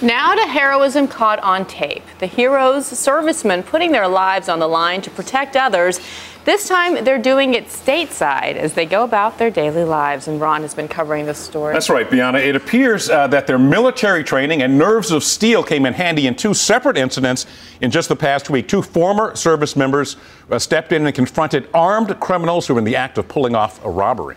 Now to heroism caught on tape. The heroes, servicemen putting their lives on the line to protect others. This time, they're doing it stateside as they go about their daily lives. And Ron has been covering this story. That's right, Bianna. It appears that their military training and nerves of steel came in handy in two separate incidents in just the past week. Two former service members stepped in and confronted armed criminals who were in the act of pulling off a robbery.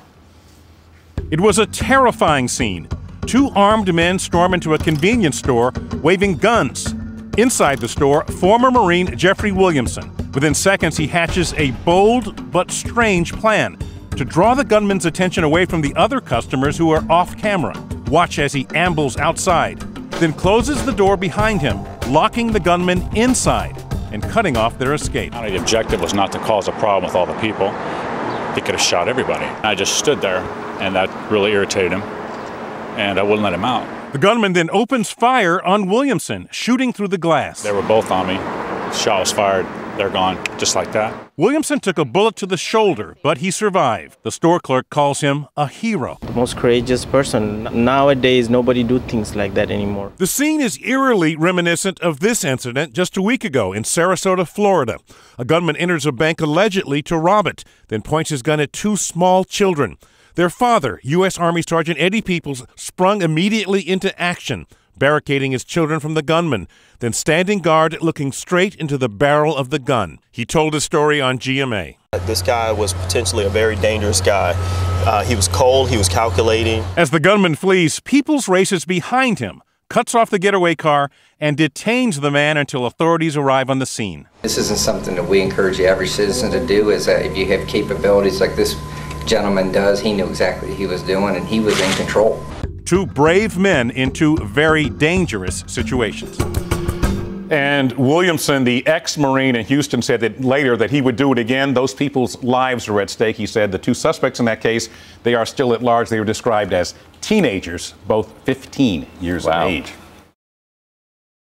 It was a terrifying scene. Two armed men storm into a convenience store waving guns. Inside the store, former Marine Jeffrey Williamson. Within seconds, he hatches a bold but strange plan to draw the gunman's attention away from the other customers who are off camera. Watch as he ambles outside, then closes the door behind him, locking the gunman inside and cutting off their escape. The objective was not to cause a problem with all the people. He could have shot everybody. I just stood there, and that really irritated him, and I wouldn't let him out. The gunman then opens fire on Williamson, shooting through the glass. They were both on me. The shot was fired. They're gone, just like that. Williamson took a bullet to the shoulder, but he survived. The store clerk calls him a hero. The most courageous person. Nowadays, nobody do things like that anymore. The scene is eerily reminiscent of this incident just a week ago in Sarasota, Florida. A gunman enters a bank allegedly to rob it, then points his gun at two small children. Their father, U.S. Army Sergeant Eddie Peoples, sprung immediately into action, barricading his children from the gunman, then standing guard looking straight into the barrel of the gun. He told his story on GMA. This guy was potentially a very dangerous guy. He was cold, he was calculating. As the gunman flees, Peoples races behind him, cuts off the getaway car, and detains the man until authorities arrive on the scene. This isn't something that we encourage every citizen to do, is that if you have capabilities like this gentleman does, he knew exactly what he was doing, and he was in control. Two brave men in two very dangerous situations. And Williamson, the ex-Marine in Houston, said that later that he would do it again. Those people's lives are at stake, he said. The two suspects in that case, they are still at large. They were described as teenagers, both 15 years of age.